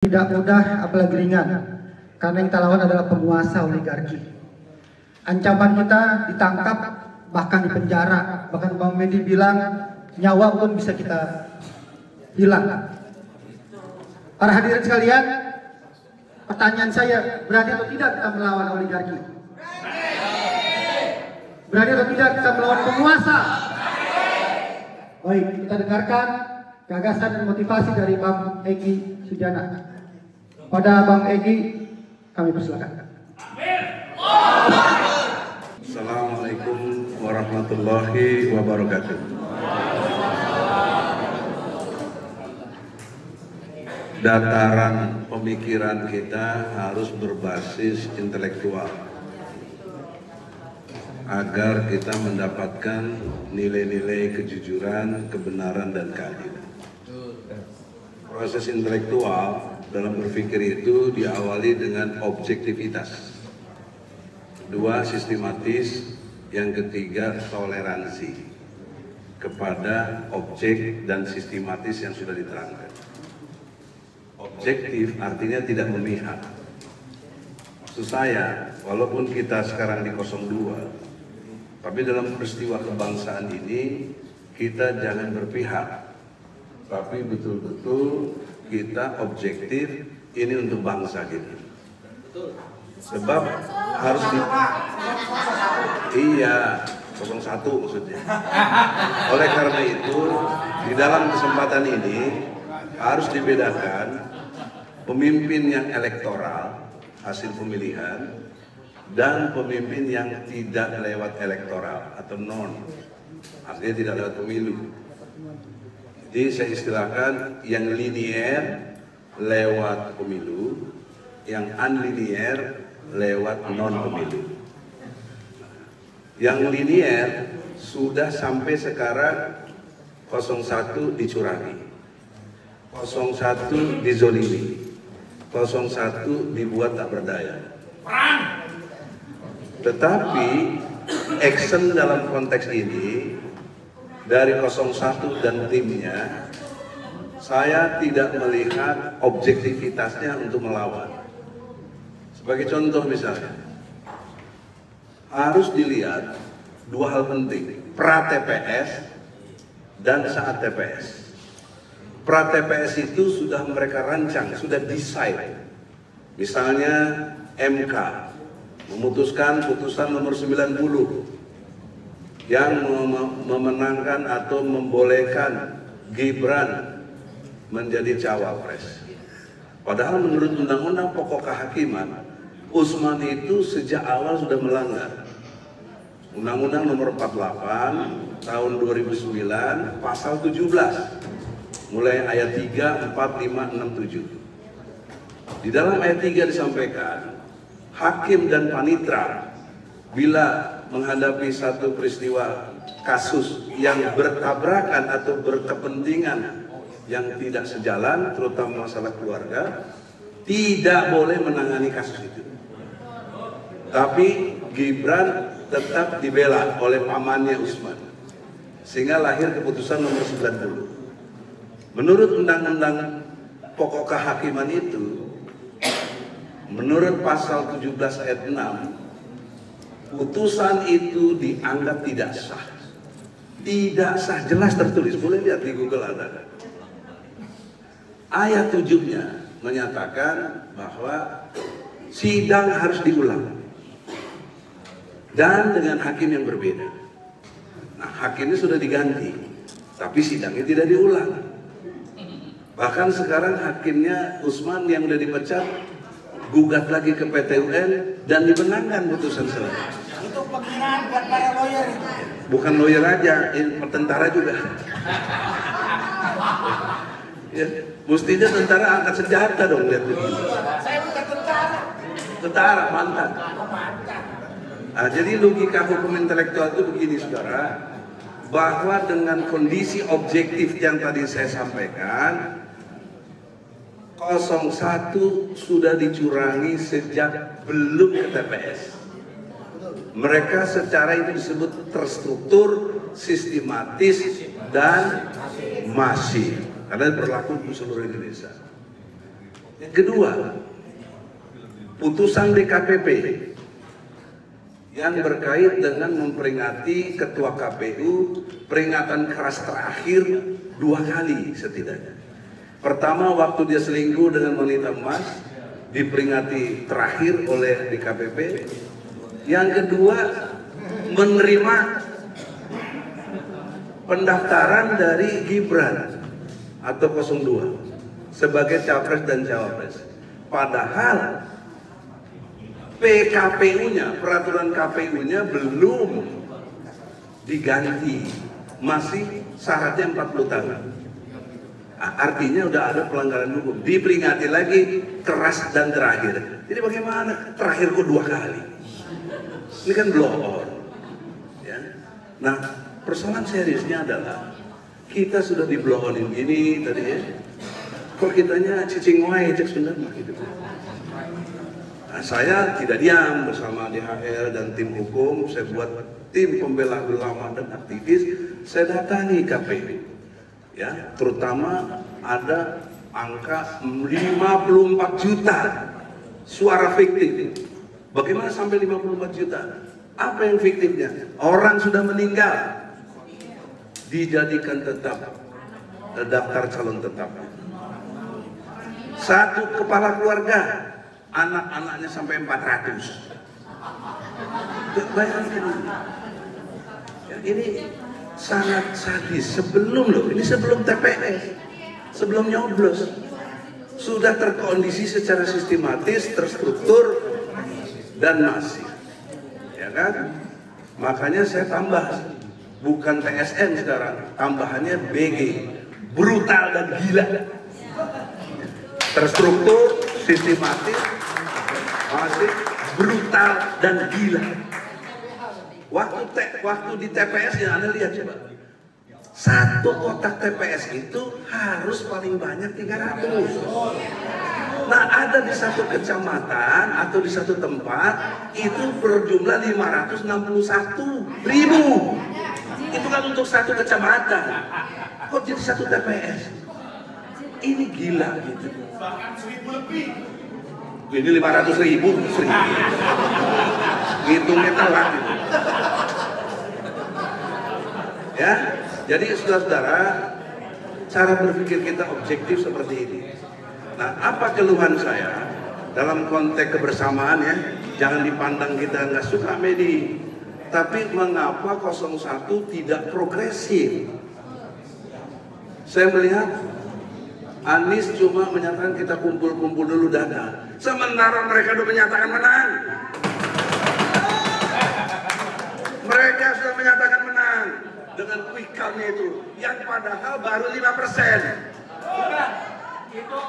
Tidak mudah apalagi ringan, karena yang kita lawan adalah penguasa oligarki. Ancaman kita ditangkap, bahkan dipenjara. Bahkan Bang Medi bilang nyawa pun bisa kita hilang. Para hadirin sekalian, pertanyaan saya, berani atau tidak kita melawan oligarki? Berani atau tidak kita melawan penguasa? Baik, kita dengarkan gagasan dan motivasi dari Bang Egy Sujana. Pada Bang Egy, kami persilakan. Assalamualaikum warahmatullahi wabarakatuh. Dataran pemikiran kita harus berbasis intelektual agar kita mendapatkan nilai-nilai kejujuran, kebenaran, dan keadilan. Proses intelektual dalam berpikir itu diawali dengan objektivitas, kedua sistematis, yang ketiga toleransi kepada objek dan sistematis yang sudah diterangkan. Objektif artinya tidak memihak. Maksud saya, walaupun kita sekarang di 02, tapi dalam peristiwa kebangsaan ini kita jangan berpihak, tapi betul-betul kita objektif, ini untuk bangsa kita. Sebab harus di... Iya, 01 maksudnya. Oleh karena itu, di dalam kesempatan ini harus dibedakan pemimpin yang elektoral, hasil pemilihan, dan pemimpin yang tidak lewat elektoral atau non, artinya tidak lewat pemilu. Jadi saya istilahkan yang linier lewat pemilu, yang unlinier lewat non pemilu. Yang linier sudah sampai sekarang 01 dicurangi, 01 dizolimi, 01 dibuat tak berdaya. Tetapi action dalam konteks ini dari 01 dan timnya, saya tidak melihat objektivitasnya untuk melawan. Sebagai contoh misalnya, harus dilihat dua hal penting, pra TPS dan saat TPS. Pra TPS itu sudah mereka rancang, sudah decide. Misalnya MK memutuskan putusan nomor 90 yang memenangkan atau membolehkan Gibran menjadi cawapres. Padahal menurut Undang-Undang Pokok Kehakiman, Usman itu sejak awal sudah melanggar Undang-Undang nomor 48 tahun 2009 pasal 17 mulai ayat 3, 4, 5, 6, 7. Di dalam ayat 3 disampaikan, hakim dan panitra bila menghadapi satu peristiwa kasus yang bertabrakan atau berkepentingan yang tidak sejalan, terutama masalah keluarga, tidak boleh menangani kasus itu. Tapi Gibran tetap dibela oleh pamannya Usman, sehingga lahir keputusan nomor 90. Menurut Undang-Undang Pokok Kehakiman itu, menurut pasal 17 ayat 6, putusan itu dianggap tidak sah. Tidak sah, jelas tertulis, boleh lihat di Google ada. Ayat 7-nya menyatakan bahwa sidang harus diulang dan dengan hakim yang berbeda. Nah, hakimnya sudah diganti, tapi sidangnya tidak diulang. Bahkan sekarang hakimnya Usman yang sudah dipecat gugat lagi ke PT UN dan dimenangkan putusan selesai. Itu penghinaan buat para lawyer itu. Bukan lawyer aja, tentara juga. Ya, mestinya tentara angkat senjata dong, lihat begini. Saya bukan tentara. Tentara mantan. Nah, jadi logika hukum intelektual itu begini, saudara, bahwa dengan kondisi objektif yang tadi saya sampaikan, 01 sudah dicurangi sejak belum ke TPS. Mereka secara itu disebut terstruktur, sistematis, dan masif, karena berlaku untuk seluruh Indonesia. Yang kedua, putusan DKPP yang berkait dengan memperingati Ketua KPU peringatan keras terakhir 2 kali setidaknya. Pertama, waktu dia selingkuh dengan wanita emas, diperingati terakhir oleh DKPP. Yang kedua, menerima pendaftaran dari Gibran atau 02 sebagai capres dan cawapres. Padahal PKPU-nya, peraturan KPU-nya belum diganti, masih syaratnya 40 tahun. Artinya udah ada pelanggaran hukum, diperingati lagi keras dan terakhir. Jadi bagaimana terakhir kok 2 kali? Ini kan blow on. Ya. Nah, persoalan seriusnya adalah kita sudah di blow onin gini tadi ya. Kok kitanya cicing wae cek Sunda mah gitu. Nah, saya tidak diam bersama DHL dan tim hukum, saya buat tim pembela ulama dan aktivis, saya datangi KPU. Ya, terutama ada angka 54 juta suara fiktif. Bagaimana sampai 54 juta? Apa yang fiktifnya? Orang sudah meninggal, dijadikan tetap daftar calon tetap. Satu kepala keluarga, anak-anaknya sampai 400. Bayangkan ini. Ya, ini sangat sadis. Ini sebelum TPS, sebelum nyoblos, sudah terkondisi secara sistematis, terstruktur dan masif. Ya kan? Makanya saya tambah, bukan TSN sekarang, tambahannya BG, brutal dan gila. Terstruktur, sistematis, masif, brutal dan gila. Waktu di TPS yang Anda lihat coba, satu kotak TPS itu harus paling banyak 300. Nah, ada di satu kecamatan atau di satu tempat itu berjumlah 561.000. Itu kan untuk satu kecamatan. Kok jadi satu TPS? Ini gila gitu. Bahkan 1.000 lebih. Ini 500.000, 1.000. Ngitungnya telat gitu. Ya, jadi saudara-saudara, cara berpikir kita objektif seperti ini. Nah, apa keluhan saya dalam konteks kebersamaan ya? Jangan dipandang kita nggak suka Medi, tapi mengapa 01 tidak progresif? Saya melihat Anies cuma menyatakan kita kumpul-kumpul dulu dada, sementara mereka sudah menyatakan menang. Mereka sudah menyatakan menang dengan quick count-nya itu, yang padahal baru 5%. Bukan, itu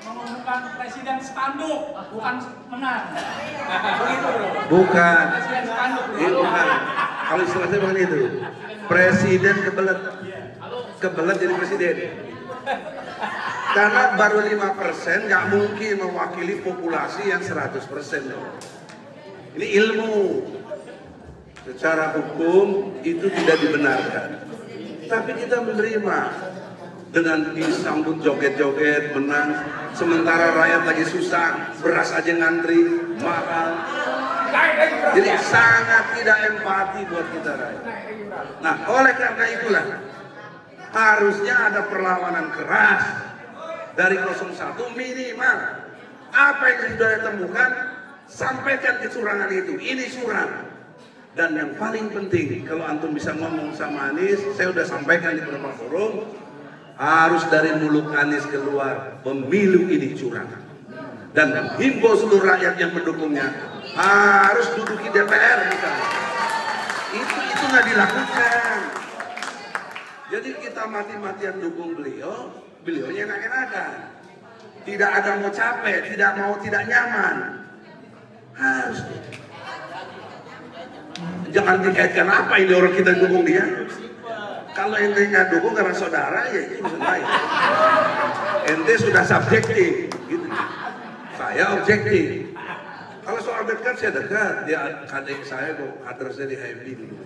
mengumumkan presiden spanduk, bukan menang. Begitu bro. Bukan. Presiden spanduk bro. Bukan. Kalau istilah saya bukan itu. Presiden kebelet jadi presiden. Karena baru 5% nggak mungkin mewakili populasi yang 100% dong. Ini ilmu. Secara hukum itu tidak dibenarkan. Tapi kita menerima dengan disambut joget-joget, menang, sementara rakyat lagi susah, beras aja ngantri, mahal. Jadi sangat tidak empati buat kita rakyat. Nah, oleh karena itulah harusnya ada perlawanan keras dari 01 minimal. Apa yang sudah ditemukan, sampaikan kecurangan itu. Ini curang. Dan yang paling penting, kalau antum bisa ngomong sama Anies, saya sudah sampaikan di beberapa forum, harus dari mulut Anies keluar, pemilu ini curang. Dan menghimbau seluruh rakyat yang mendukungnya harus duduk di DPR misalnya. Itu nggak dilakukan. Jadi kita mati-matian dukung beliau, beliaunya enak-enakan. Tidak ada mau capek, tidak nyaman. Harus. Jangan dikaitkan apa ini orang kita dukung dia. Kalau ente nggak dukung karena saudara, ya itu urusan lain. Ente sudah subjektif, gitu. Saya objektif. Kalau soal dekat, saya dekat. Dia adik saya kok, adresnya di HMD dulu.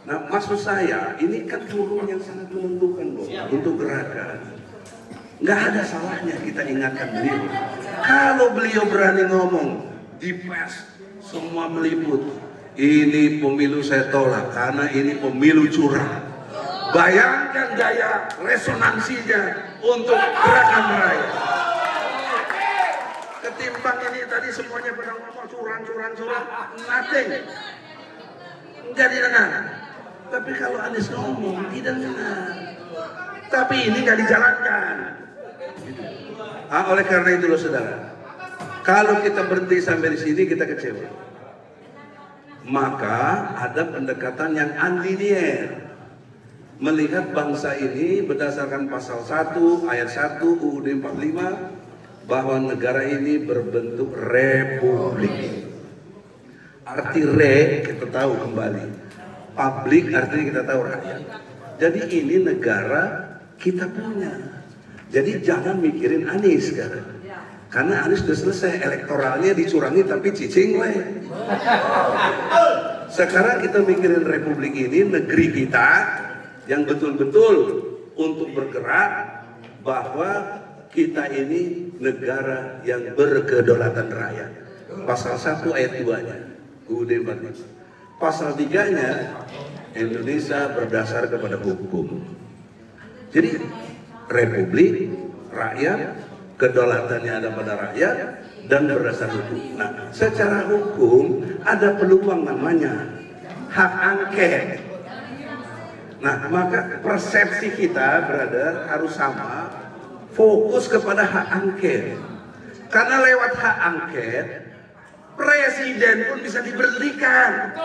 Nah, maksud saya, ini kan forum yang sangat menentukan loh untuk gerakan. Nggak ada salahnya kita ingatkan beliau. Kalau beliau berani ngomong di pers, semua meliput, ini pemilu saya tolak karena ini pemilu curang. Bayangkan daya resonansinya untuk gerakan rakyat. Ketimbang ini tadi semuanya pada ngomong curang, nothing. Nggak didengar. Tapi kalau Anies ngomong, tidak dengar. Tapi ini nggak dijalankan. Oleh karena itu loh saudara, kalau kita berhenti sampai di sini kita kecewa. Maka ada pendekatan yang anlinier. Melihat bangsa ini berdasarkan pasal 1 ayat 1 UUD 45 bahwa negara ini berbentuk republik. Arti kita tahu kembali. Publik artinya kita tahu rakyat. Jadi ini negara kita punya. Jadi jangan mikirin Anies sekarang. Karena Anies sudah selesai, elektoralnya dicurangi tapi cicing weh. Sekarang kita mikirin republik ini, negeri kita yang betul-betul untuk bergerak bahwa kita ini negara yang berkedaulatan rakyat. Pasal 1 ayat 2-nya UUD 45. Pasal 3-nya Indonesia berdasar kepada hukum. Jadi republik, rakyat, kedaulatannya ada pada rakyat dan berdasar hukum. Nah, secara hukum ada peluang namanya hak angket. Nah, maka persepsi kita, brother, harus sama, fokus kepada hak angket. Karena lewat hak angket, presiden pun bisa diberhentikan.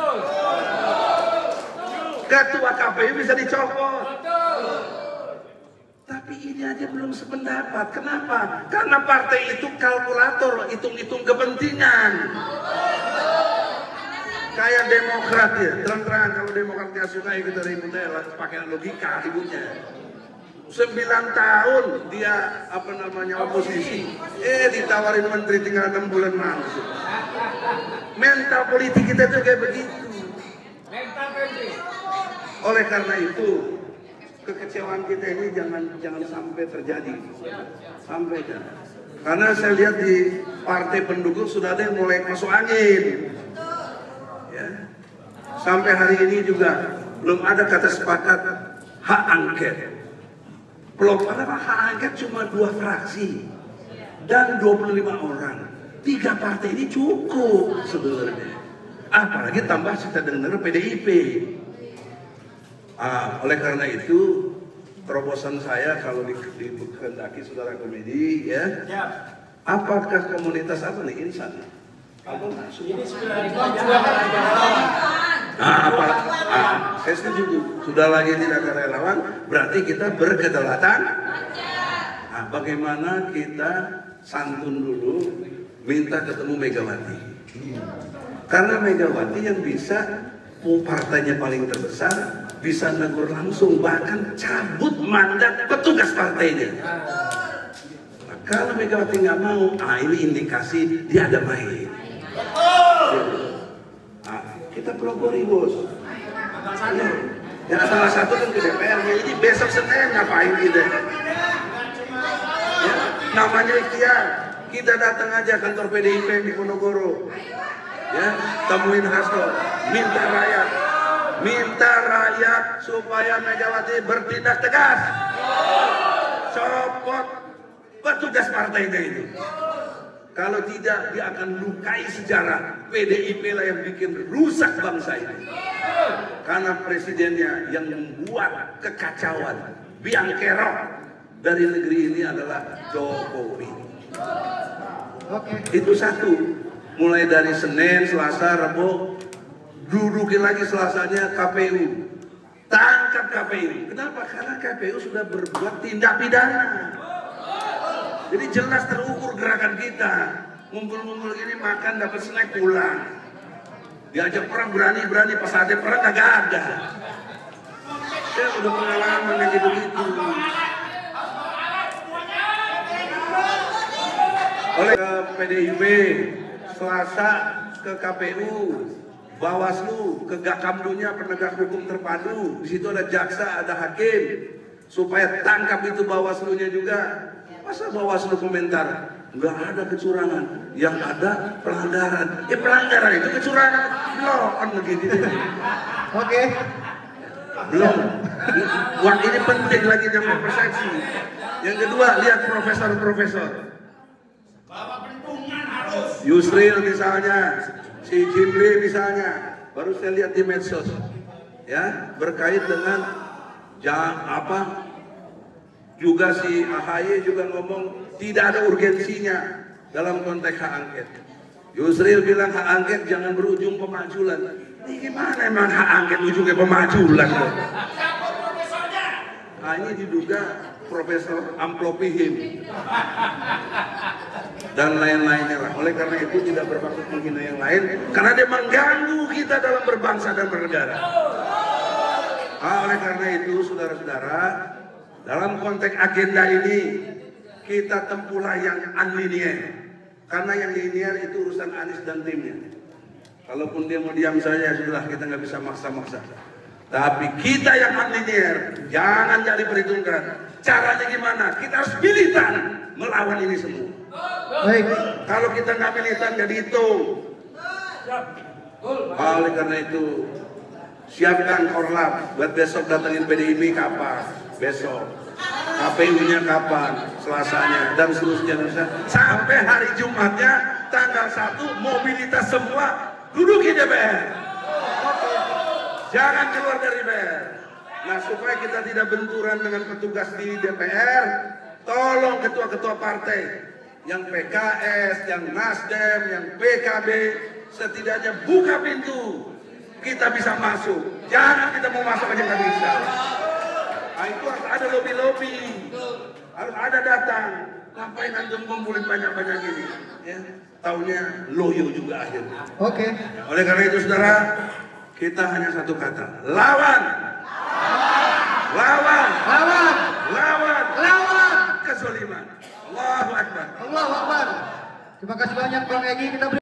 Ketua KPU bisa dicopot. Tapi ini aja belum sependapat. Kenapa? Karena partai itu kalkulator, hitung-hitung kepentingan. Kayak Demokrat ya, terang-terangan kalau Demokrat nggak suka ikut dari ributnya pakai logika ributnya. 9 tahun dia oposisi, ditawarin menteri tinggal 6 bulan masuk. Mental politik kita tuh kayak begitu. Oleh karena itu kekecewaan kita ini jangan sampai terjadi, sampai kan. Karena saya lihat di partai pendukung sudah ada yang mulai masuk angin. Ya. Sampai hari ini juga belum ada kata sepakat hak angket. Belum ada hak angket cuma 2 fraksi dan 25 orang. 3 partai ini cukup sebenarnya. Apalagi tambah kita dengar PDIP. Oleh karena itu terobosan saya kalau dikehendaki saudara komedi ya. Apakah komunitas apa nih insan? Ini saya setuju. Sudah lagi tidak ada relawan, berarti kita berkedaulatan. Bagaimana kita santun dulu, minta ketemu Megawati. Karena Megawati yang bisa, partainya paling terbesar, bisa negur langsung, bahkan cabut mandat petugas partainya. Nah, kalau Megawati nggak mau, ini indikasi dia ada main. Kita pelopori bos. Yang salah satu kan ke DPR, ini besok Senin ngapain kita? Ya, namanya ikhtiar. Kita datang aja kantor PDIP di Ponorogo. Ya, temuin Hasto, minta rakyat supaya Megawati bertindak tegas. Copot petugas partainya itu. Kalau tidak, dia akan lukai sejarah. PDIP lah yang bikin rusak bangsa ini. Karena presidennya yang membuat kekacauan, biang kerok dari negeri ini adalah Jokowi. Itu satu. Mulai dari Senin, Selasa, Rabu, dudukin lagi Selasanya KPU. Tangkap KPU. Kenapa? Karena KPU sudah berbuat tindak pidana. Jadi jelas terukur gerakan kita. Ngumpul-ngumpul gini makan dapat snack pulang. Diajak perang berani-berani, pas ada perang kagak ada. Saya udah pengalaman kayak gitu-gitu. Oleh ke PDIP, Selasa ke KPU, Bawaslu, ke Gakamdunya penegak hukum terpadu. Di situ ada jaksa, ada hakim. supaya tangkap itu Bawaslu-nya juga. Masa Bawaslu komentar nggak ada kecurangan, yang ada pelanggaran. Pelanggaran itu kecurangan. Belum kan begini. Oke. Belum. Wah, ini penting lagi jangan persepsi. Yang kedua, lihat profesor-profesor. Yusril misalnya, si Jimli misalnya, baru saya lihat di medsos, ya, berkait dengan juga si AHY juga ngomong tidak ada urgensinya dalam konteks hak angket. Yusril bilang hak angket jangan berujung pemajulan. Ini gimana emang hak angket ujungnya pemajulan? Nah, ini diduga Profesor Amplopihim dan lain-lainnya lah. Oleh karena itu tidak bermaksud menghina yang lain, karena dia mengganggu kita dalam berbangsa dan bernegara. Oleh karena itu, saudara-saudara, dalam konteks agenda ini kita tempuhlah yang unlinear, karena yang linear itu urusan Anies dan timnya. Kalaupun dia mau diam saja, sudah, kita nggak bisa maksa-maksa. Tapi kita yang unlinear, jangan jadi perhitungkan. Caranya gimana? Kita harus militan melawan ini semua. Baik. Kalau kita nggak militan, jadi hitung. Oleh karena itu, siapkan korlap buat besok datangin PDIP kapan? Besok. KPU-nya kapan? Selasanya dan seterusnya. Sampai hari Jumatnya tanggal 1 mobilitas semua duduk di DPR. Jangan keluar dari DPR. Nah, supaya kita tidak benturan dengan petugas di DPR, tolong ketua-ketua partai yang PKS, yang Nasdem, yang PKB, setidaknya buka pintu. Kita bisa masuk. Jangan kita mau masuk aja nggak bisa. Nah, itu harus ada lobby-lobby, harus ada datang. Ngapain antum ngumpulin banyak-banyak gini? Ya, taunya loyo juga akhirnya. Oke. Oleh karena itu, saudara, kita hanya satu kata: lawan, lawan, Lawan. lawan, Lawan. kezaliman. Allahu Akbar. Allahu Akbar. Terima kasih banyak Bang Egy. Kita